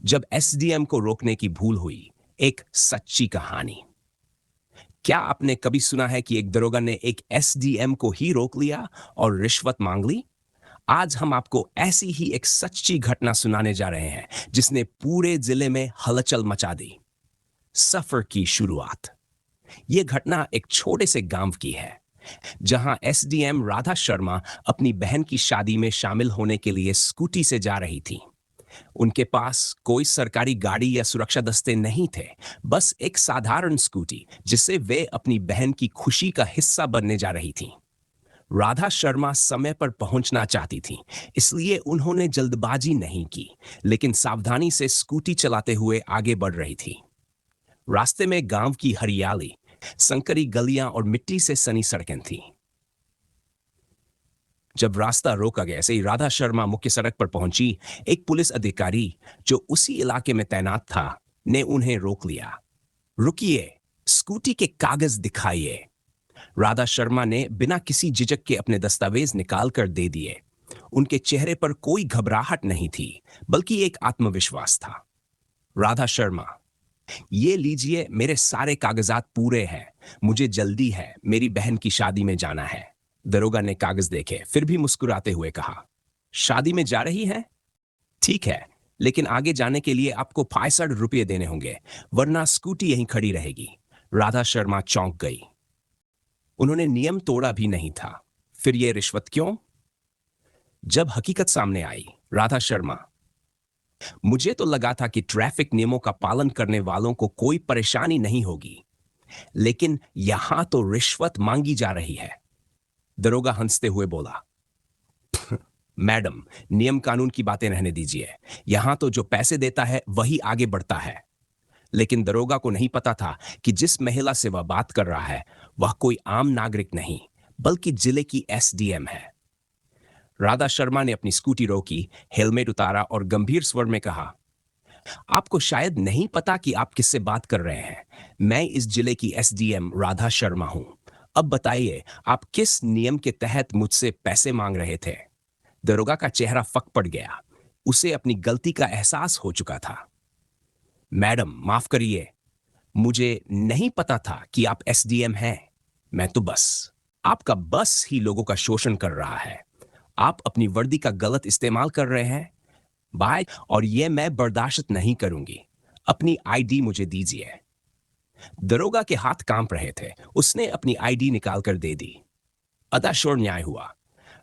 जब एसडीएम को रोकने की भूल हुई। एक सच्ची कहानी। क्या आपने कभी सुना है कि एक दरोगा ने एक एसडीएम को ही रोक लिया और रिश्वत मांग ली? आज हम आपको ऐसी ही एक सच्ची घटना सुनाने जा रहे हैं जिसने पूरे जिले में हलचल मचा दी। सफर की शुरुआत। यह घटना एक छोटे से गांव की है जहां एसडीएम राधा शर्मा अपनी बहन की शादी में शामिल होने के लिए स्कूटी से जा रही थी। उनके पास कोई सरकारी गाड़ी या सुरक्षा दस्ते नहीं थे, बस एक साधारण स्कूटी जिससे वे अपनी बहन की खुशी का हिस्सा बनने जा रही थीं। राधा शर्मा समय पर पहुंचना चाहती थीं, इसलिए उन्होंने जल्दबाजी नहीं की, लेकिन सावधानी से स्कूटी चलाते हुए आगे बढ़ रही थी। रास्ते में गांव की हरियाली, संकरी गलियां और मिट्टी से सनी सड़कें थीं। जब रास्ता रोका गया, ऐसे ही राधा शर्मा मुख्य सड़क पर पहुंची, एक पुलिस अधिकारी जो उसी इलाके में तैनात था ने उन्हें रोक लिया। रुकिए, स्कूटी के कागज दिखाइए। राधा शर्मा ने बिना किसी झिझक के अपने दस्तावेज निकाल कर दे दिए। उनके चेहरे पर कोई घबराहट नहीं थी, बल्कि एक आत्मविश्वास था। राधा शर्मा, ये लीजिए, मेरे सारे कागजात पूरे हैं। मुझे जल्दी है, मेरी बहन की शादी में जाना है। दरोगा ने कागज देखे, फिर भी मुस्कुराते हुए कहा, शादी में जा रही है? ठीक है, लेकिन आगे जाने के लिए आपको 65 रुपये देने होंगे, वरना स्कूटी यहीं खड़ी रहेगी। राधा शर्मा चौंक गई। उन्होंने नियम तोड़ा भी नहीं था, फिर ये रिश्वत क्यों? जब हकीकत सामने आई, राधा शर्मा, मुझे तो लगा था कि ट्रैफिक नियमों का पालन करने वालों को कोई परेशानी नहीं होगी, लेकिन यहां तो रिश्वत मांगी जा रही है। दरोगा हंसते हुए बोला, मैडम, नियम कानून की बातें रहने दीजिए। यहां तो जो पैसे देता है वही आगे बढ़ता है। लेकिन दरोगा को नहीं पता था कि जिस महिला से वह बात कर रहा है वह कोई आम नागरिक नहीं, बल्कि जिले की एसडीएम है। राधा शर्मा ने अपनी स्कूटी रोकी, हेलमेट उतारा और गंभीर स्वर में कहा, आपको शायद नहीं पता कि आप किससे बात कर रहे हैं। मैं इस जिले की एसडीएम राधा शर्मा हूं। अब बताइए, आप किस नियम के तहत मुझसे पैसे मांग रहे थे? दरोगा का चेहरा फक पड़ गया। उसे अपनी गलती का एहसास हो चुका था। मैडम, माफ करिए, मुझे नहीं पता था कि आप एसडीएम हैं। मैं तो बस आपका बस ही लोगों का शोषण कर रहा है। आप अपनी वर्दी का गलत इस्तेमाल कर रहे हैं भाई, और ये मैं बर्दाश्त नहीं करूंगी। अपनी आईडी मुझे दीजिए। दरोगा के हाथ कांप रहे थे। उसने अपनी आईडी निकालकर दे दी। अदाशोर न्याय हुआ।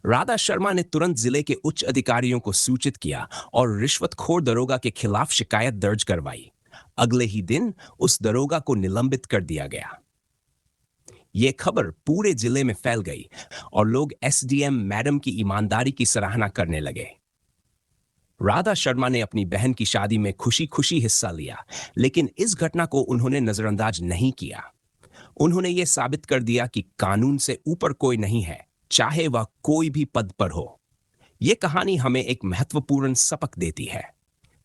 राधा शर्मा ने तुरंत जिले के उच्च अधिकारियों को सूचित किया और रिश्वतखोर दरोगा के खिलाफ शिकायत दर्ज करवाई। अगले ही दिन उस दरोगा को निलंबित कर दिया गया। यह खबर पूरे जिले में फैल गई और लोग एसडीएम मैडम की ईमानदारी की सराहना करने लगे। राधा शर्मा ने अपनी बहन की शादी में खुशी खुशी हिस्सा लिया, लेकिन इस घटना को उन्होंने नजरअंदाज नहीं किया। उन्होंने यह साबित कर दिया कि कानून से ऊपर कोई नहीं है, चाहे वह कोई भी पद पर हो। यह कहानी हमें एक महत्वपूर्ण सबक देती है।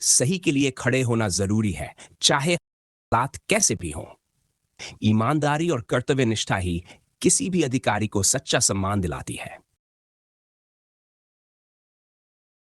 सही के लिए खड़े होना जरूरी है, चाहे हालात कैसे भी हों। ईमानदारी और कर्तव्य निष्ठा ही किसी भी अधिकारी को सच्चा सम्मान दिलाती है।